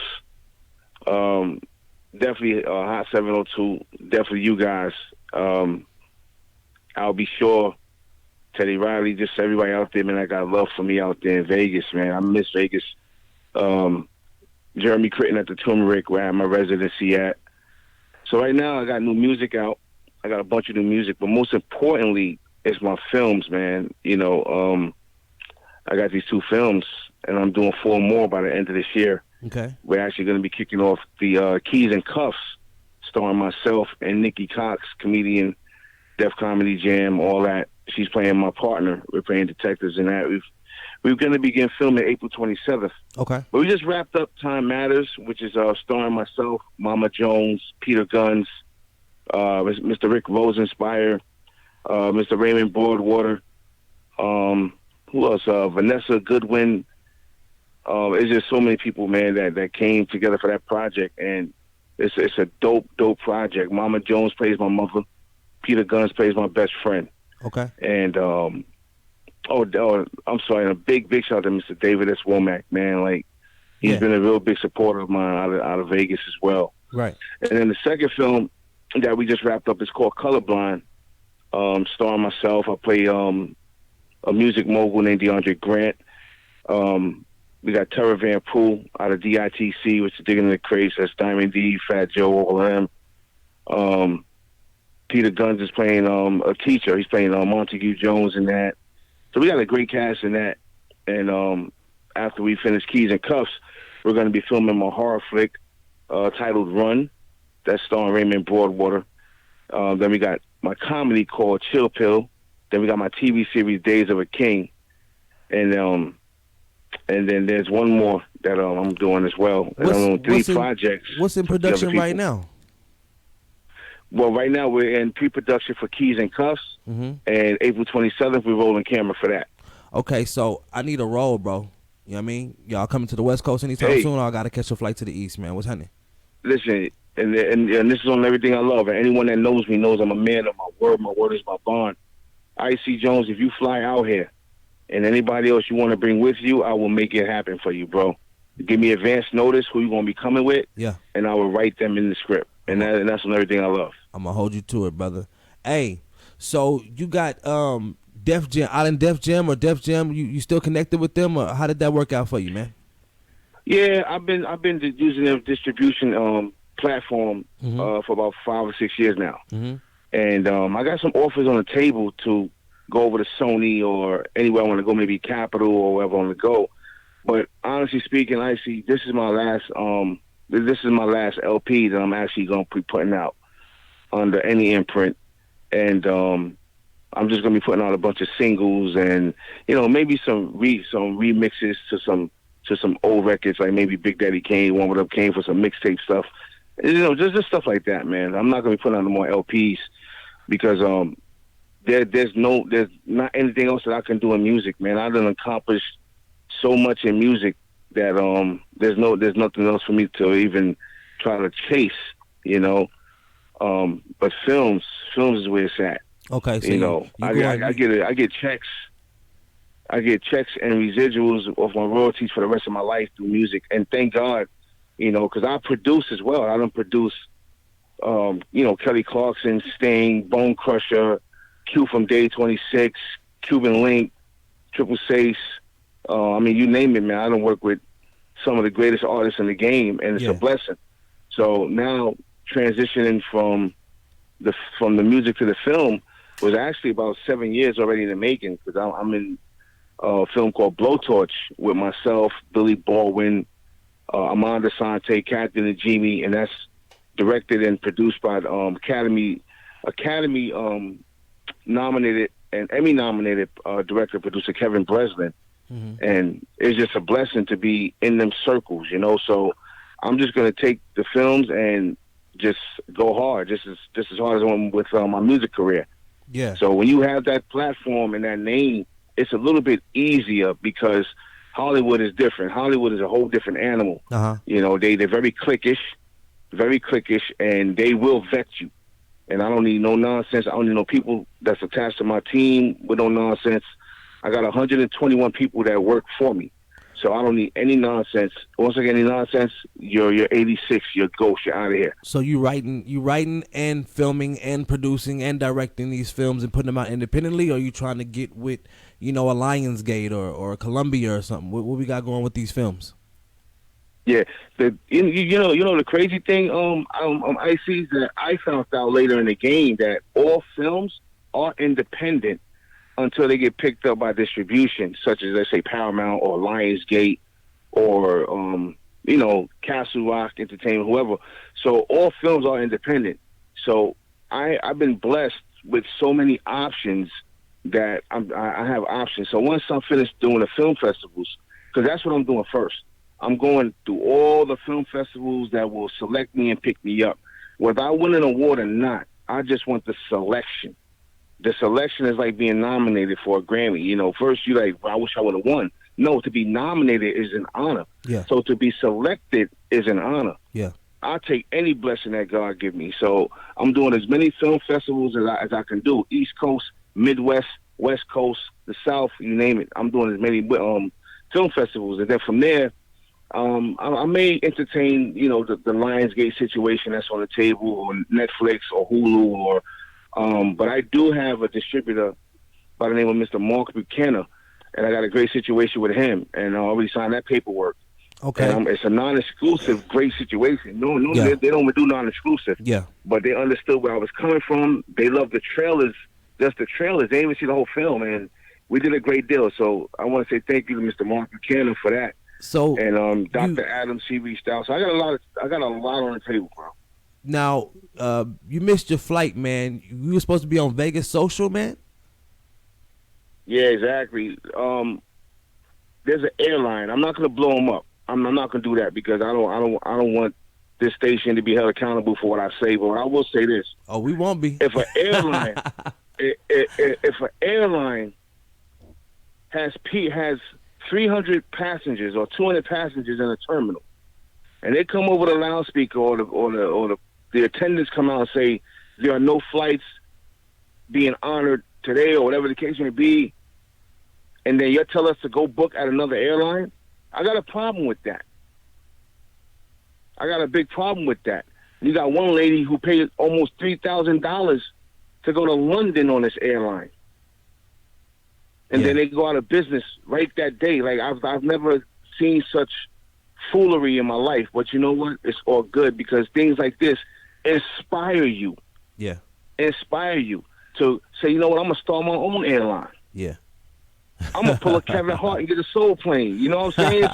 um, definitely Hot 702, definitely you guys. I'll be sure, Teddy Riley, just everybody out there, man. I got love for me out there in Vegas, man. I miss Vegas. Jeremy Critton at the Turmeric, where I have my residency at. So right now, I got new music out. I got a bunch of new music, but most importantly, it's my films, man. I got these 2 films, and I'm doing 4 more by the end of this year. Okay. We're actually going to be kicking off the Keys and Cuffs, starring myself and Nikki Cox, comedian, Def Comedy Jam, all that. She's playing my partner. We're playing detectives in that. We're going to begin filming April 27th. Okay. But we just wrapped up Time Matters, which is starring myself, Mama Jones, Peter Guns, Mr. Rick Rosenspire, Mr. Raymond Broadwater, who else? Vanessa Goodwin. It's just so many people, man, that came together for that project, and it's a dope project. Mama Jones plays my mother. Peter Guns plays my best friend. Okay. And I'm sorry, and a big shout out to Mr. David S. Womack, man. Like, he's been a real big supporter of mine out of Vegas as well. Right. And then the second film that we just wrapped up is called Colorblind, starring myself. I play a music mogul named DeAndre Grant. We got Tara Van Poole out of DITC, which is Digging in the Crates. That's Diamond D, Fat Joe, all of them. Peter Guns is playing a teacher. He's playing Montague Jones in that. So we got a great cast in that. And after we finish Keys and Cuffs, we're going to be filming my horror flick titled Run. That's starring Raymond Broadwater. Then we got my comedy called Chill Pill. Then we got my TV series Days of a King. And then there's one more that I'm doing as well. And I'm on 3 projects. What's in production right now? Well, right now we're in pre-production for Keys and Cuffs, and April 27th we're rolling camera for that. Okay, so I need a role, bro. You know what I mean? Y'all coming to the West Coast anytime soon, or I got to catch a flight to the East, man? What's happening? Listen, and this is on everything I love, and anyone that knows me knows I'm a man of my word. My word is my bond. I.C. Jones, if you fly out here, and anybody else you want to bring with you, I will make it happen for you, bro. Give me advance notice who you're going to be coming with, and I will write them in the script. And that's on everything I love. I'm going to hold you to it, brother. Hey, so you got Def Jam, Island Def Jam or Def Jam, you still connected with them, or how did that work out for you, man? Yeah, I've been using their distribution platform for about 5 or 6 years now. And I got some offers on the table to go over to Sony or anywhere I want to go, maybe Capitol or wherever I want to go. But honestly speaking, I see this is my last LP that I'm actually going to be putting out under any imprint, and I'm just going to be putting out a bunch of singles and maybe some remixes to some old records, like maybe Big Daddy Kane, One With Up Kane for some mixtape stuff, just stuff like that, man. I'm not going to be putting out no more LPs because there's not anything else that I can do in music, man. I done accomplished so much in music that there's nothing else for me to even try to chase, but films is where it's at. Okay, so I get checks and residuals off my royalties for the rest of my life through music, and thank God, because I produce as well. I don't produce, Kelly Clarkson, Sting, Bone Crusher, Q from Day 26, Cuban Link, Triple Sace. You name it, man. I don't work with some of the greatest artists in the game, and it's a blessing. So now transitioning from the music to the film was actually about 7 years already in the making, because I'm in a film called Blowtorch with myself, Billy Baldwin, Amanda Sante, Captain Najimy, and that's directed and produced by Academy nominated and Emmy nominated director producer Kevin Breslin. And it's just a blessing to be in them circles, So I'm just going to take the films and just go hard, just as hard as I'm with my music career. Yeah. So when you have that platform and that name, it's a little bit easier because Hollywood is different. Hollywood is a whole different animal. They're very cliquish, and they will vet you. and I don't need no nonsense. I don't need no people that's attached to my team with no nonsense. I got 121 people that work for me, so I don't need any nonsense. Once I get any nonsense, you're 86. You're ghost. You're out of here. So you writing and filming and producing and directing these films and putting them out independently, or are you trying to get with, a Lionsgate or a Columbia or something? What we got going with these films? Yeah, you know the crazy thing, I see that I found out later in the game that all films are independent until they get picked up by distribution, such as, let's say, Paramount or Lionsgate or, Castle Rock Entertainment, whoever. So all films are independent. So I've been blessed with so many options that I have options. So once I'm finished doing the film festivals, because that's what I'm doing first, I'm going through all the film festivals that will select me and pick me up. Whether I win an award or not, I just want the selection. The selection is like being nominated for a Grammy. First you're like, well, I wish I would have won. No, to be nominated is an honor. Yeah. So to be selected is an honor. Yeah. I'll take any blessing that God give me. So I'm doing as many film festivals as I can do. East Coast, Midwest, West Coast, the South, you name it. I'm doing as many film festivals. And then from there, I may entertain, the Lionsgate situation that's on the table, or Netflix or Hulu, or but I do have a distributor by the name of Mr. Mark Buchanan, and I got a great situation with him, and I already signed that paperwork. Okay. And, it's a non-exclusive, great situation. No, Yeah. they don't do non-exclusive. Yeah. But they understood where I was coming from. They loved the trailers, just the trailers. They didn't even see the whole film, and we did a great deal. So I want to say thank you to Mr. Mark Buchanan for that. So And Dr. Adams, he reached out. So I got a lot on the table, bro. now, you missed your flight, man. You were supposed to be on Vegas Social, man. Yeah, exactly. There's an airline. I'm not going to blow them up. I'm not going to do that because I don't want this station to be held accountable for what I say. But I will say this: Oh, we won't be. if an airline, if an airline has 300 passengers or 200 passengers in a terminal, and they come over the loudspeaker or the attendants come out and say there are no flights being honored today or whatever the case may be, and then you tell us to go book at another airline, I got a problem with that. I got a big problem with that. You got one lady who paid almost $3,000 to go to London on this airline. And then they go out of business right that day. Like, I've never seen such foolery in my life. But you know what? It's all good because things like this inspire you. Yeah. Inspire you to say, you know what? I'm going to start my own airline. Yeah. I'm going to pull a Kevin Hart and get a soul plane. You know what I'm saying?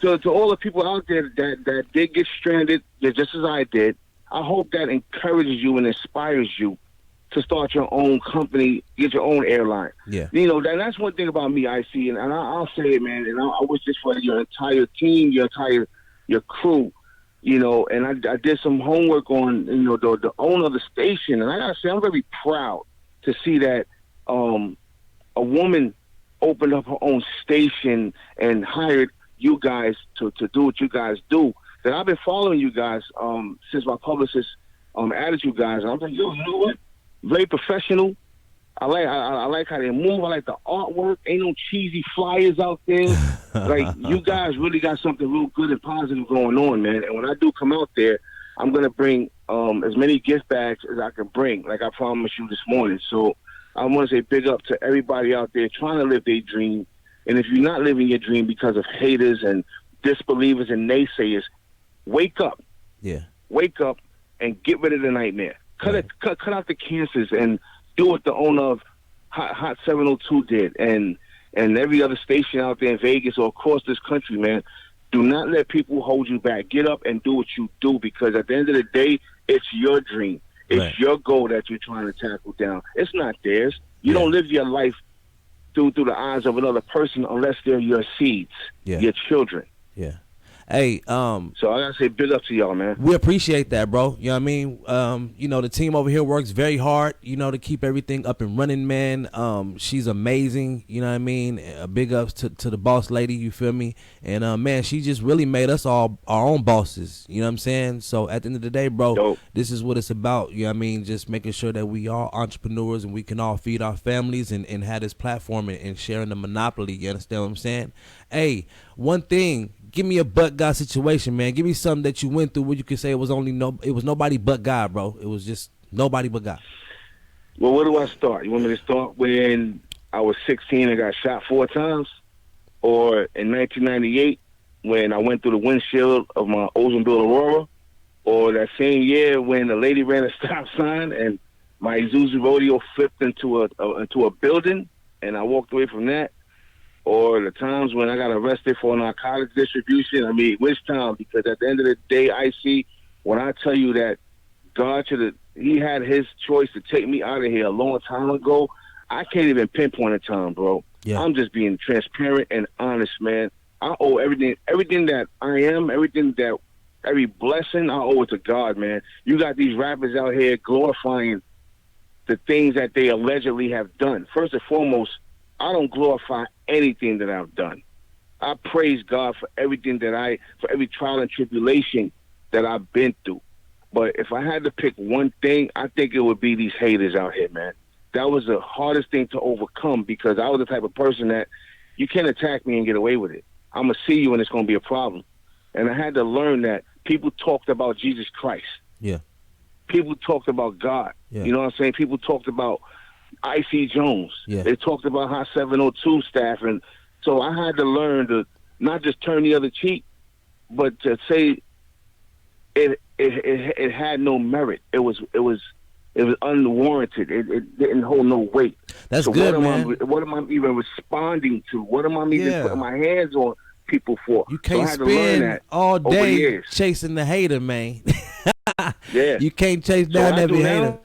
So to all the people out there that did get stranded, just as I did, I hope that encourages you and inspires you to start your own company, get your own airline. Yeah. That's one thing about me, I see, and I'll say it, man, and I wish this for your entire team, your crew, and I did some homework on, the owner of the station, and I got to say, I'm very proud to see that a woman opened up her own station and hired you guys to do what you guys do. That I've been following you guys since my publicist added you guys, and I'm like, yo, you know what? Very professional. I like how they move. I like the artwork. Ain't no cheesy flyers out there. Like, you guys really got something real good and positive going on, man. And when I do come out there, I'm gonna bring as many gift bags as I can bring, like I promised you this morning. So I want to say big up to everybody out there trying to live their dream. And if you're not living your dream because of haters and disbelievers and naysayers, wake up. Yeah. Wake up and get rid of the nightmare. Cut out the cancers and do what the owner of Hot 702 did, and every other station out there in Vegas or across this country, man. Do not let people hold you back. Get up and do what you do, because at the end of the day, it's your dream. It's your goal that you're trying to tackle down. It's not theirs. You don't live your life through the eyes of another person unless they're your seeds, your children. Yeah. Hey, So I gotta say big up to y'all, man. we appreciate that, bro. You know what I mean? The team over here works very hard, to keep everything up and running, man. She's amazing, you know what I mean? Big ups to the boss lady, you feel me? And man, she just really made us all our own bosses, you know what I'm saying? So at the end of the day, bro, Dope. this is what it's about, you know what I mean? Just making sure that we are entrepreneurs and we can all feed our families and have this platform and sharing the monopoly, you understand what I'm saying? Hey, one thing, give me a but God situation, man. Give me something that you went through where you could say it was nobody but God, bro. It was just nobody but God. Well, where do I start? You want me to start when I was 16 and got shot 4 times? Or in 1998 when I went through the windshield of my Oldsmobile Aurora? Or that same year when a lady ran a stop sign and my Isuzu Rodeo flipped into a building and I walked away from that? Or the times when I got arrested for narcotics distribution? I mean, which time? Because at the end of the day, I see when I tell you that God he had his choice to take me out of here a long time ago. I can't even pinpoint a time, bro. Yeah. I'm just being transparent and honest, man. I owe everything that I am, every blessing, I owe it to God, man. You got these rappers out here glorifying the things that they allegedly have done. First and foremost, I don't glorify anything that I've done. I praise God for everything for every trial and tribulation that I've been through. But if I had to pick one thing, I think it would be these haters out here, man. That was the hardest thing to overcome because I was the type of person that you can't attack me and get away with it. I'm going to see you and it's going to be a problem. And I had to learn that people talked about Jesus Christ. Yeah. People talked about God. Yeah. You know what I'm saying? People talked about Icy Jones. Yeah. They talked about Hot 702 staff. And so I had to learn to not just turn the other cheek, but to say it had no merit. It was unwarranted. It didn't hold no weight. That's so good, man. What am I even responding to? What am I even putting my hands on people for? You can't so I had to learn spend that all over the day years. chasing the hater, man. Yeah. You can't chase down every hater.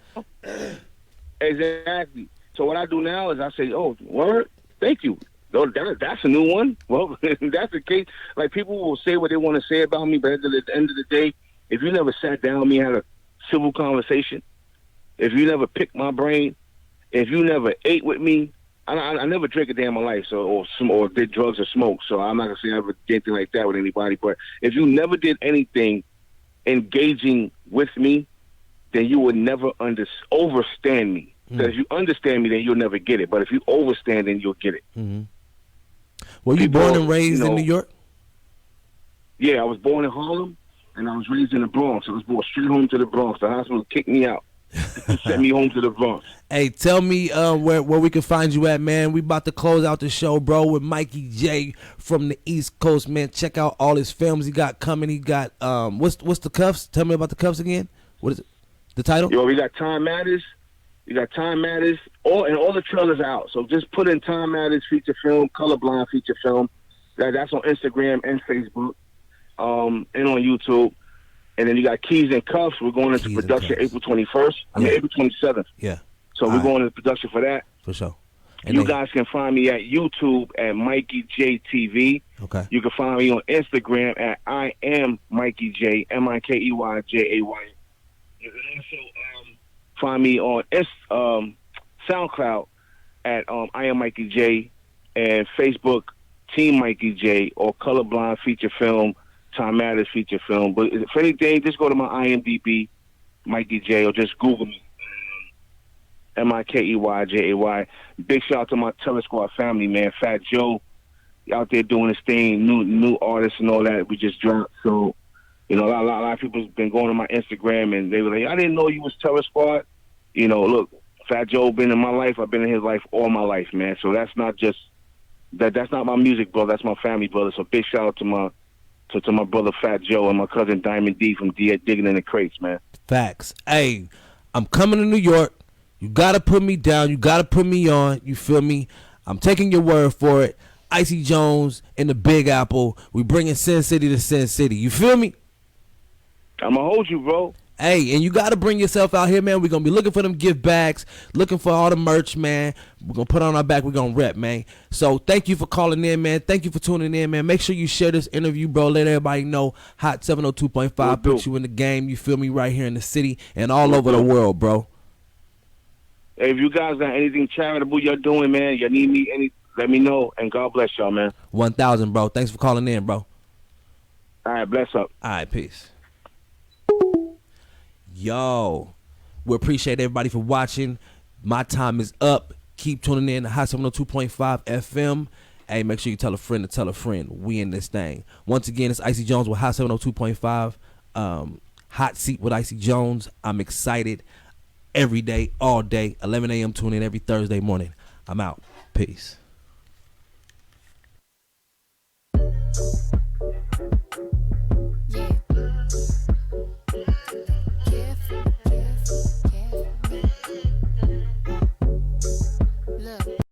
Exactly. So what I do now is I say, oh, word, thank you. Oh, that's a new one. Well, that's the case. Like, people will say what they want to say about me, but at the end of the day, if you never sat down with me and had a civil conversation, if you never picked my brain, if you never ate with me, I never drank a day in my life, or did drugs or smoke, so I'm not going to say I ever did anything like that with anybody, but if you never did anything engaging with me, then you would never overstand me. Because if you understand me, then you'll never get it. But if you overstand, then you'll get it. Mm-hmm. Were you born and raised in New York? Yeah, I was born in Harlem, and I was raised in the Bronx. I was born straight home to the Bronx. The hospital kicked me out. Sent me home to the Bronx. Hey, tell me where we can find you at, man. We about to close out the show, bro, with Mikey J from the East Coast, man. Check out all his films he got coming. He got what's the cuffs? Tell me about the cuffs again. What is it? The title? Yo, we got Time Matters. You got Time Matters, and all the trailers are out. So just put in Time Matters feature film, Colorblind feature film. That's on Instagram and Facebook, and on YouTube. And then you got Keys and Cuffs. We're going into production April 21st. April 27th. Yeah. So we're going into production for that. For sure. And you guys can find me at YouTube at Mikey J TV. Okay. You can find me on Instagram at I am Mikey J, MIKEYJAY. You can also find me on SoundCloud at I am Mikey J, and Facebook Team Mikey J, or Colorblind feature film, Time Matters feature film. But if anything, just go to my IMDb, Mikey J, or just Google me, MIKEYJAY. Big shout out to my Terror Squad family, man. Fat Joe out there doing his thing, new artists and all that. We just dropped. So, a lot of people's been going to my Instagram and they were like, I didn't know you was Terror Squad. Look, Fat Joe been in my life. I've been in his life all my life, man. So that's not just that's not my music, brother. That's my family, brother. So big shout out to my brother Fat Joe and my cousin Diamond D from Digging in the Crates, man. Facts. Hey, I'm coming to New York. You gotta put me down. You gotta put me on. You feel me? I'm taking your word for it. Icy Jones in the Big Apple. We bringing Sin City to Sin City. You feel me? I'm gonna hold you, bro. Hey, and you got to bring yourself out here, man. We're going to be looking for them gift bags, looking for all the merch, man. We're going to put on our back. We're going to rep, man. So thank you for calling in, man. Thank you for tuning in, man. Make sure you share this interview, bro. Let everybody know Hot 702.5 put you in the game. You feel me, right here in the city and all over the world, bro. Hey, if you guys got anything charitable you're doing, man, you need me, let me know. And God bless y'all, man. 1,000, bro. Thanks for calling in, bro. All right, bless up. All right, peace. Yo, we appreciate everybody for watching. My time is up. Keep tuning in to Hot 702.5 FM. Hey, make sure you tell a friend to tell a friend. We in this thing. Once again, it's Icy Jones with Hot 702.5. Hot Seat with Icy Jones. I'm excited every day, all day. 11 a.m. Tune in every Thursday morning. I'm out. Peace.